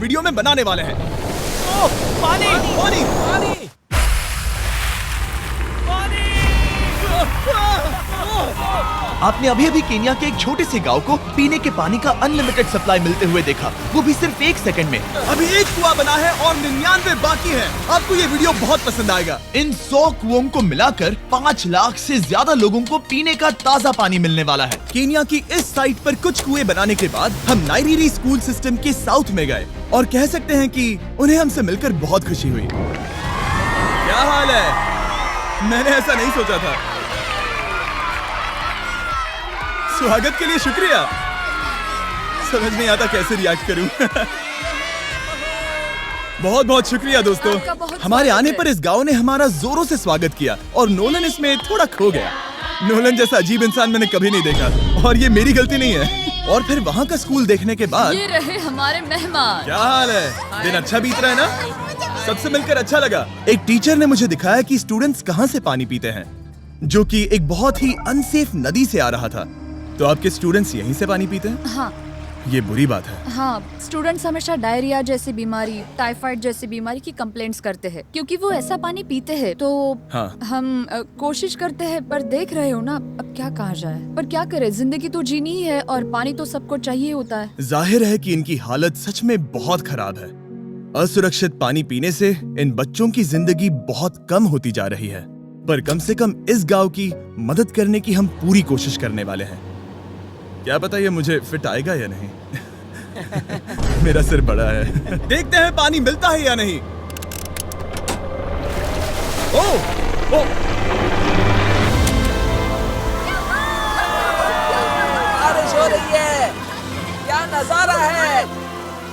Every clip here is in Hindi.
वीडियो में बनाने वाले हैं। ओह, पानी पानी पानी आपने अभी अभी केन्या के एक छोटे से गांव को पीने के पानी का अनलिमिटेड सप्लाई मिलते हुए देखा, वो भी सिर्फ 1 सेकंड में। अभी एक कुआं बना है और 99 बाकी है। आपको ये वीडियो बहुत पसंद आएगा। इन 100 कुओं को मिलाकर 5 लाख से ज्यादा लोगों को पीने का ताज़ा पानी मिलने वाला है। केन्या की इस साइट पर कुछ कुएं बनाने के बाद हम नाइरीरी स्कूल सिस्टम के साउथ में गए और कह सकते हैं कि उन्हें हमसे मिलकर बहुत खुशी हुई। क्या हाल है? मैंने ऐसा नहीं सोचा था। स्वागत के लिए शुक्रिया। समझ नहीं आता कैसे रिएक्ट करूं। बहुत बहुत शुक्रिया दोस्तों। हमारे आने पर इस गांव ने हमारा जोरों से स्वागत किया और नोलन इसमें थोड़ा खो गया। नोलन जैसा अजीब इंसान मैंने कभी नहीं देखा और ये मेरी गलती नहीं है। और फिर वहाँ का स्कूल देखने के बाद ये रहे हमारे मेहमान। क्या हाल है? दिन अच्छा बीत रहा है ना? सबसे मिलकर अच्छा लगा। एक टीचर ने मुझे दिखाया कि स्टूडेंट्स कहाँ से पानी पीते हैं, जो कि एक बहुत ही अनसेफ नदी से आ रहा था। तो आपके स्टूडेंट्स यहीं से पानी पीते हैं? हाँ ये बुरी बात है। हाँ, स्टूडेंट्स हमेशा डायरिया जैसी बीमारी, टाइफाइड जैसी बीमारी की कंप्लेंट्स करते हैं क्योंकि वो ऐसा पानी पीते हैं। तो हाँ। हम कोशिश करते हैं, पर देख रहे हो ना, अब क्या कहा जाए। पर क्या करे, जिंदगी तो जीनी ही है और पानी तो सबको चाहिए होता है। जाहिर है कि इनकी हालत सच में बहुत खराब है। असुरक्षित पानी पीने से इन बच्चों की जिंदगी बहुत कम होती जा रही है। पर कम से कम इस गांव की मदद करने की हम पूरी कोशिश करने वाले हैं। क्या पता ये मुझे फिट आएगा या नहीं। मेरा सिर बड़ा है। देखते हैं पानी मिलता है या नहीं। ओह, ओह। बारिश हो रही है। क्या नजारा है।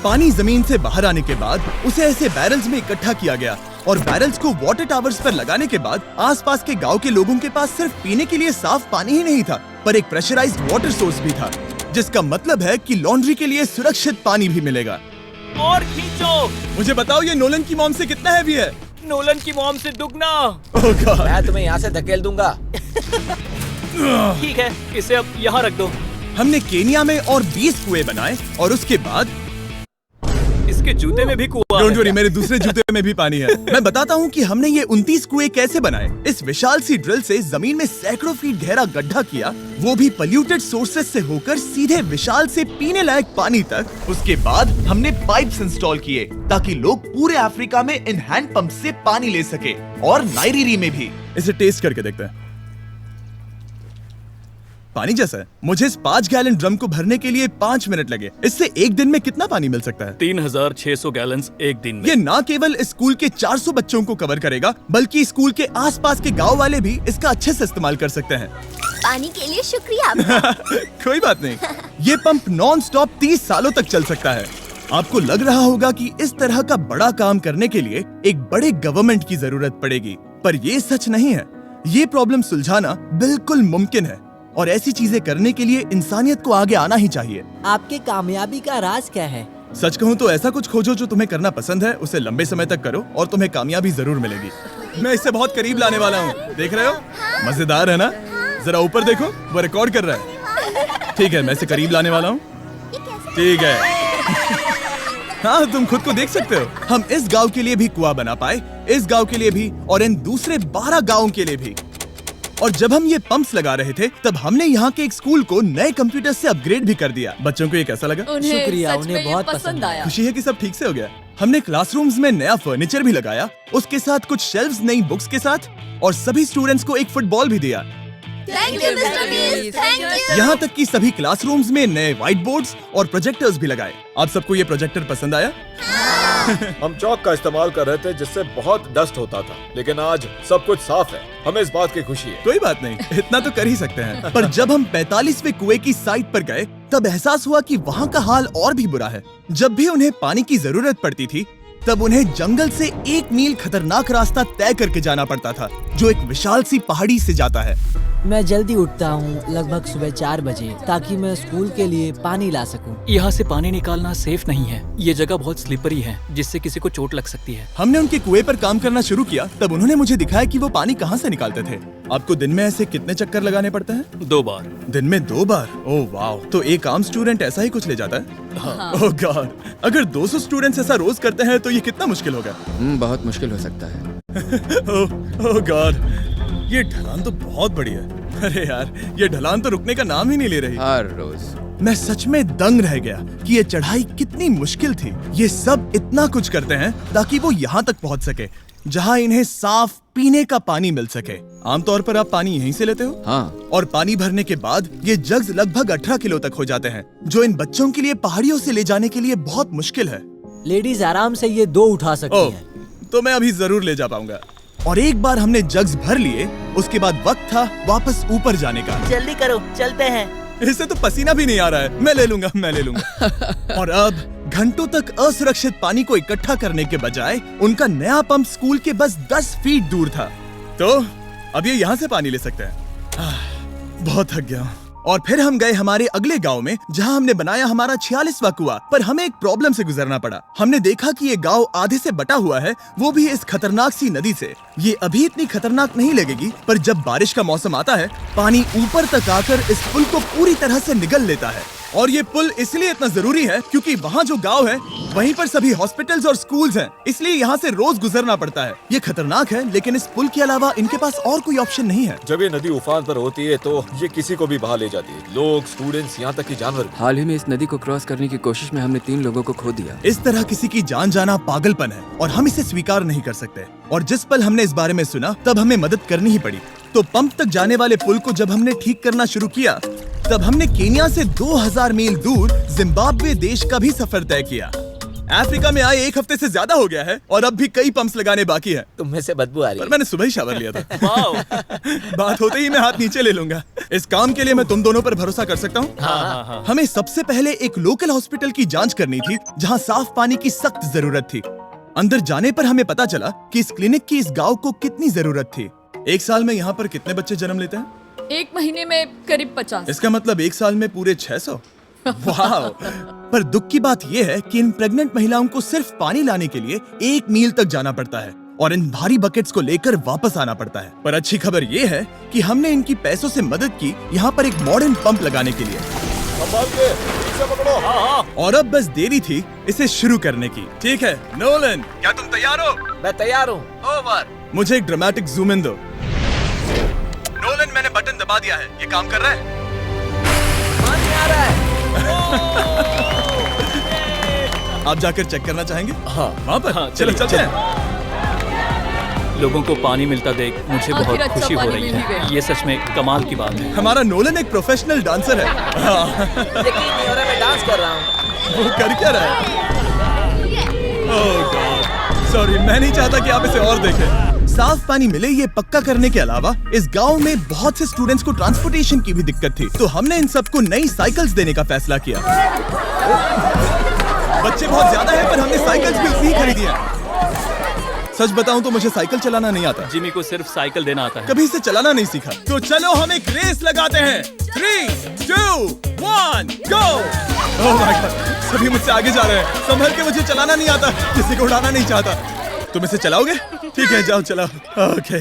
पानी जमीन से बाहर आने के बाद उसे ऐसे बैरल्स में इकट्ठा किया गया और बैरल्स को वाटर टावर्स पर लगाने के बाद आसपास के गांव के लोगों के पास सिर्फ पीने के लिए साफ पानी ही नहीं था, पर एक प्रेशराइज्ड वाटर सोर्स भी था, जिसका मतलब है कि लॉन्ड्री के लिए सुरक्षित पानी भी मिलेगा। और खींचो। मुझे बताओ ये नोलन की मॉम से कितना हैवी है? नोलन की मॉम से दुगना। ओह गॉड। मैं तुम्हें यहाँ से धकेल दूंगा। ठीक है, इसे अब यहाँ रख दो। हमने केनिया में और 20 कुएं बनाए और उसके बाद इसके जूते में भी कुआं डोंट है। वरी, मेरे दूसरे जूते में भी पानी है। मैं बताता हूँ कि हमने ये 29 कुएं कैसे बनाए। इस विशाल सी ड्रिल से जमीन में सैकड़ों फीट गहरा गड्ढा किया, वो भी पॉल्यूटेड सोर्सेज से होकर सीधे विशाल से पीने लायक पानी तक। उसके बाद हमने पाइप्स इंस्टॉल किए ताकि लोग पूरे अफ्रीका में इन हैंड पंप से पानी ले सके और नाइरीरी में भी। इसे टेस्ट करके देखते हैं। पानी जैसा है। मुझे इस 5 गैलन ड्रम को भरने के लिए 5 मिनट लगे। इससे एक दिन में कितना पानी मिल सकता है? 3600 गैलन्स एक दिन में। ये ना केवल स्कूल के 400 बच्चों को कवर करेगा, बल्कि स्कूल के आसपास के गांव वाले भी इसका अच्छे से इस्तेमाल कर सकते हैं। पानी के लिए शुक्रिया आपका। कोई बात नहीं। ये पंप नॉन स्टॉप 30 सालों तक चल सकता है। आपको लग रहा होगा कि इस तरह का बड़ा काम करने के लिए एक बड़े गवर्नमेंट की जरूरत पड़ेगी, पर ये सच नहीं है। ये प्रॉब्लम सुलझाना बिल्कुल मुमकिन है और ऐसी चीजें करने के लिए इंसानियत को आगे आना ही चाहिए। आपके कामयाबी का राज क्या है? सच कहूँ तो ऐसा कुछ खोजो जो तुम्हें करना पसंद है, उसे लंबे समय तक करो और तुम्हें कामयाबी जरूर मिलेगी। मैं इससे बहुत करीब लाने वाला हूँ। देख रहे हो? मजेदार है ना? जरा ऊपर देखो, वो रिकॉर्ड कर रहा है। ठीक है, मैं इसे करीब लाने वाला हूँ। ठीक है। हाँ, तुम खुद को देख सकते हो। हम इस गांव के लिए भी कुआं बना पाए, इस गांव के लिए भी और इन दूसरे 12 गांवों के लिए भी। और जब हम ये पंप्स लगा रहे थे, तब हमने यहाँ के एक स्कूल को नए कंप्यूटर से अपग्रेड भी कर दिया। बच्चों को ये कैसा लगा? उन्हें शुक्रिया, सच उन्हें में ये बहुत पसंद पसंद आया। खुशी है कि सब ठीक से हो गया। हमने क्लासरूम्स में नया फर्नीचर भी लगाया, उसके साथ कुछ शेल्व्स नई बुक्स के साथ, और सभी स्टूडेंट्स को एक फुटबॉल भी दिया। Thank you mister beast, thank you. यहाँ तक कि सभी क्लासरूम्स में नए व्हाइट बोर्ड्स और प्रोजेक्टर्स भी लगाए। आप सबको ये प्रोजेक्टर पसंद आया? हम चौक का इस्तेमाल कर रहे थे जिससे बहुत डस्ट होता था, लेकिन आज सब कुछ साफ है। हमें इस बात की खुशी है। कोई बात नहीं, इतना तो कर ही सकते हैं। पर जब हम 45वें कुएं की साइट पर गए, तब एहसास हुआ कि वहाँ का हाल और भी बुरा है। जब भी उन्हें पानी की जरूरत पड़ती थी, तब उन्हें जंगल से 1 मील खतरनाक रास्ता तय करके जाना पड़ता था, जो एक विशाल सी पहाड़ी से जाता है। मैं जल्दी उठता हूँ, लगभग सुबह 4 बजे, ताकि मैं स्कूल के लिए पानी ला सकूँ। यहाँ से पानी निकालना सेफ नहीं है। ये जगह बहुत स्लिपरी है, जिससे किसी को चोट लग सकती है। हमने उनके कुएं पर काम करना शुरू किया, तब उन्होंने मुझे दिखाया कि वो पानी कहाँ से निकालते थे। आपको दिन में ऐसे कितने चक्कर लगाने पड़ते हैं? 2 बार। दिन में 2 बार? ओह वाह, तो एक आम स्टूडेंट ऐसा ही कुछ ले जाता है? हाँ। ओह गॉड, अगर 200 स्टूडेंट्स ऐसा रोज करते हैं तो ये कितना मुश्किल होगा? बहुत मुश्किल हो सकता है। ओह गॉड, ये ढलान तो बहुत बड़ी है। अरे यार, ये ढलान तो रुकने का नाम ही नहीं ले रही। हर रोज मैं सच में दंग रह गया कि ये चढ़ाई कितनी मुश्किल थी। ये सब इतना कुछ करते हैं ताकि वो यहाँ तक पहुँच सके, जहाँ इन्हें साफ पीने का पानी मिल सके। आमतौर पर आप पानी यहीं से लेते हो? हाँ। और पानी भरने के बाद ये जग्स लगभग 18 किलो तक हो जाते हैं, जो इन बच्चों के लिए पहाड़ियों से ले जाने के लिए बहुत मुश्किल है। लेडीज आराम से ये 2 उठा सकती ओह, हैं। तो मैं अभी जरूर ले जा पाऊंगा। और एक बार हमने जग्स भर लिए, उसके बाद वक्त था वापस ऊपर जाने का। जल्दी करो, चलते हैं। इससे तो पसीना भी नहीं आ रहा है। मैं ले लूंगा। और अब घंटों तक असुरक्षित पानी को इकट्ठा करने के बजाय उनका नया पंप स्कूल के बस 10 फीट दूर था, तो अब ये यहाँ से पानी ले सकते हैं। बहुत थक गया हूँ। और फिर हम गए हमारे अगले गांव में, जहां हमने बनाया हमारा 46वां कुआं। पर हमें एक प्रॉब्लम से गुजरना पड़ा। हमने देखा कि ये गांव आधे से बटा हुआ है, वो भी इस खतरनाक सी नदी से। ये अभी इतनी खतरनाक नहीं लगेगी, पर जब बारिश का मौसम आता है, पानी ऊपर तक आकर इस पुल को पूरी तरह से निगल लेता है। और ये पुल इसलिए इतना जरूरी है क्योंकि वहाँ जो गांव है, वहीं पर सभी हॉस्पिटल्स और स्कूल्स हैं, इसलिए यहाँ से रोज गुजरना पड़ता है। ये खतरनाक है, लेकिन इस पुल के अलावा इनके पास और कोई ऑप्शन नहीं है। जब ये नदी उफान पर होती है तो ये किसी को भी बहा ले जाती है, लोग, स्टूडेंट्स, यहाँ तक कि जानवर भी। हाल ही में इस नदी को क्रॉस करने की कोशिश में हमने 3 लोगों को खो दिया। इस तरह किसी की जान जाना पागलपन है और हम इसे स्वीकार नहीं कर सकते। और जिस पल हमने इस बारे में सुना, तब हमें मदद करनी ही पड़ी। तो पंप तक जाने वाले पुल को जब हमने ठीक करना शुरू किया, तब हमने केन्या से 2000 मील दूर जिम्बाब्वे देश का भी सफर तय किया। अफ्रीका में आए 1 हफ्ते से ज्यादा हो गया है और अब भी कई पंप्स लगाने बाकी है। तुम में से बदबू आ रही पर है। मैंने सुबह ही शावर लिया था। बात होते ही मैं हाथ नीचे ले लूंगा। इस काम के लिए मैं तुम दोनों पर भरोसा कर सकता हूँ? हाँ। हमें सबसे पहले एक लोकल हॉस्पिटल की जांच करनी थी, जहाँ साफ पानी की सख्त जरूरत थी। अंदर जाने पर हमें पता चला कि इस क्लिनिक की इस गांव को कितनी जरूरत थी। 1 साल में यहाँ पर कितने बच्चे जन्म लेते हैं? 1 महीने में करीब 50। इसका मतलब 1 साल में पूरे 600। वाह! पर दुख की बात यह है कि इन प्रेग्नेंट महिलाओं को सिर्फ पानी लाने के लिए 1 मील तक जाना पड़ता है और इन भारी बकेट्स को लेकर वापस आना पड़ता है। पर अच्छी खबर ये है कि हमने इनकी पैसों से मदद की यहाँ पर एक मॉडर्न पंप लगाने के लिए। संभाल के, ठीक से पकड़ो। और अब बस देरी थी इसे शुरू करने की। ठीक है नोलन, क्या तुम तैयार हो? मैं तैयार हूँ। ओवर। मुझे एक ड्रामेटिक जूम इन दो। नोलन, मैंने बटन दबा दिया है, ये काम कर रहा है? पानी आ रहा है। आप जाकर चेक करना चाहेंगे? हाँ। वहाँ पर? हाँ, चलो चलते हैं। लोगों को पानी मिलता देख मुझे आखिर बहुत अच्छा खुशी हो पानी रही मिल ही है। गया। ये सच में कमाल की बात है। हमारा नोलन एक प्रोफेशनल डांसर है। हाँ। यकीन नहीं हो रहा, मैं डांस कर रहा हूँ। वो कर क्या रहा है? ओह गॉड, सॉरी, मैं नहीं चाहता कि आप इसे और देखें। साफ पानी मिले ये पक्का करने के अलावा इस गांव में बहुत से स्टूडेंट्स को ट्रांसपोर्टेशन की भी दिक्कत थी, तो हमने इन सबको नई साइकिल्स देने का फैसला किया। बच्चे बहुत ज्यादा हैं, पर हमने साइकिल्स भी उतनी ही खरीदी हैं। सच बताऊं तो मुझे साइकिल चलाना नहीं आता। जिमी को सिर्फ साइकिल देना आता है। कभी इसे चलाना नहीं सीखा। तो चलो हम एक रेस लगाते हैं। 3, 2, 1, गो! ओह माय गॉड, सभी मुझसे आगे जा रहे हैं। संभल के, मुझे चलाना नहीं आता, किसी को उड़ाना नहीं चाहता। तुम इसे चलाओगे? ठीक है, जाओ चलाओ। ओके।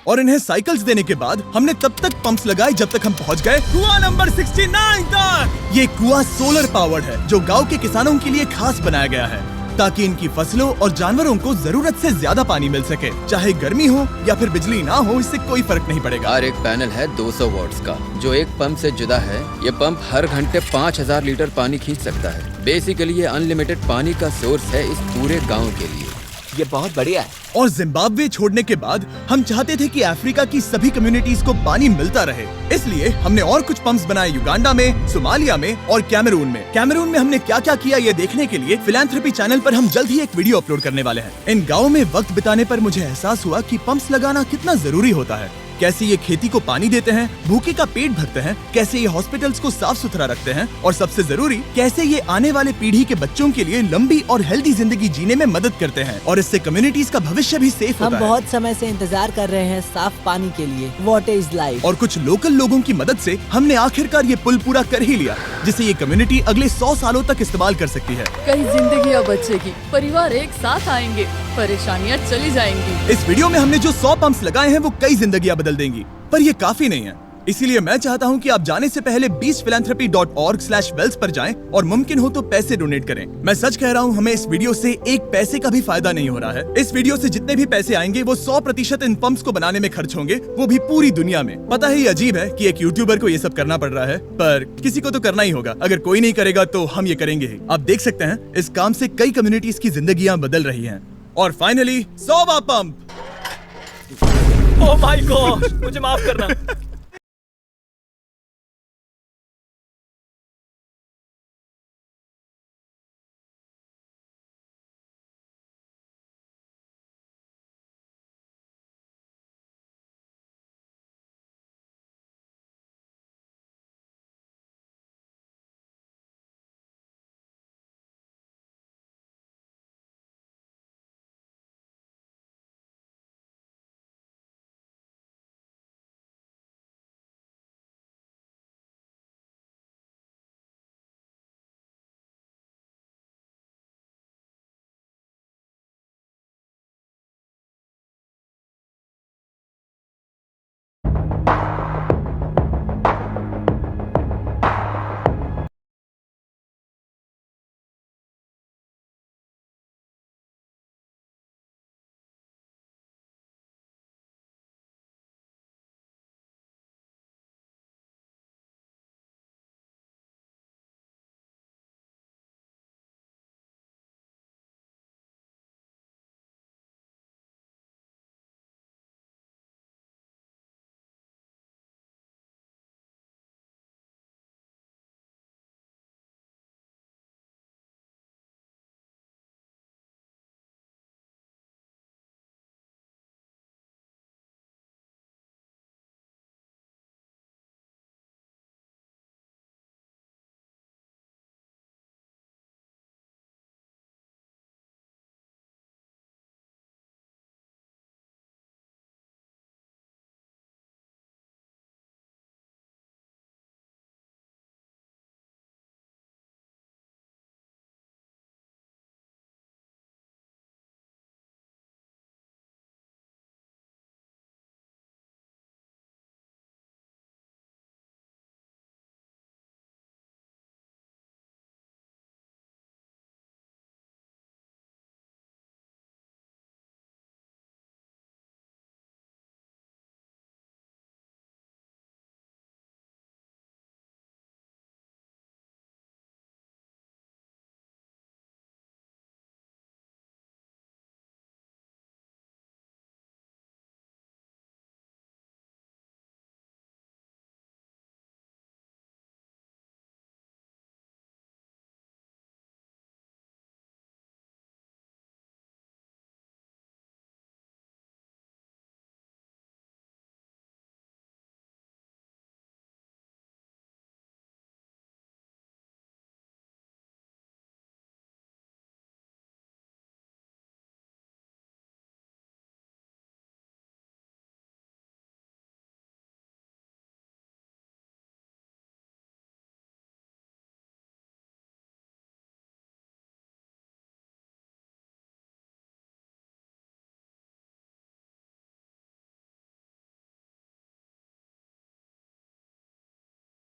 और इन्हें साइकिल्स देने के बाद हमने तब तक पंप्स लगाए जब तक हम पहुंच गए कुआं नंबर 69 तक। ये कुआं सोलर पावर्ड है, जो गांव के किसानों के लिए खास बनाया गया है, ताकि इनकी फसलों और जानवरों को जरूरत से ज्यादा पानी मिल सके। चाहे गर्मी हो या फिर बिजली ना हो, इससे कोई फर्क नहीं पड़ेगा। और एक पैनल है 200 वॉट्स का, जो एक पंप से जुदा है। ये पंप हर घंटे 5000 लीटर पानी खींच सकता है। बेसिकली ये अनलिमिटेड पानी का सोर्स है इस पूरे गाँव के लिए। ये बहुत बढ़िया है। और जिम्बाब्वे छोड़ने के बाद हम चाहते थे कि अफ्रीका की सभी कम्युनिटीज को पानी मिलता रहे, इसलिए हमने और कुछ पंप्स बनाए युगांडा में, सोमालिया में और कैमरून में। कैमरून में हमने क्या क्या किया ये देखने के लिए फिलैंथ्रोपी चैनल पर हम जल्द ही एक वीडियो अपलोड करने वाले हैं। इन गाँव में वक्त बिताने पर मुझे एहसास हुआ कि पंप्स लगाना कितना जरूरी होता है। कैसे ये खेती को पानी देते हैं, भूखे का पेट भरते हैं, कैसे ये हॉस्पिटल्स को साफ सुथरा रखते हैं और सबसे जरूरी कैसे ये आने वाले पीढ़ी के बच्चों के लिए लंबी और हेल्दी जिंदगी जीने में मदद करते हैं और इससे कम्युनिटीज का भविष्य भी सेफ हम होता है। बहुत समय से इंतजार कर रहे हैं साफ पानी के लिए। Water is life. और कुछ लोकल लोगों की मदद से हमने आखिरकार ये पुल पूरा कर ही लिया, जिसे ये कम्युनिटी अगले 100 सालों तक इस्तेमाल कर सकती है। कई जिंदगियां बचेगी, परिवार एक साथ आएंगे, परेशानियां चली जाएंगी। इस वीडियो में हमने जो 100 पंप्स लगाए हैं वो कई जिंदगियां बदल देंगी, पर ये काफी नहीं है। इसीलिए मैं चाहता हूं कि आप जाने से पहले beachphilanthropy.org/wells पर जाएं और मुमकिन हो तो पैसे डोनेट करें। मैं सच कह रहा हूं, हमें इस वीडियो से एक पैसे का भी फायदा नहीं हो रहा है। इस वीडियो से जितने भी पैसे आएंगे वो 100% इन पंप्स को बनाने में खर्च होंगे, वो भी पूरी दुनिया में। पता है ये अजीब है कि एक यूट्यूबर को ये सब करना पड़ रहा है, पर किसी को तो करना ही होगा। अगर कोई नहीं करेगा तो हम ये करेंगे ही। आप देख सकते हैं इस काम से कई कम्युनिटीज की जिंदगियां बदल रही हैं। और फाइनली 100वां पंप। ओह माय गॉड, मुझे माफ करना।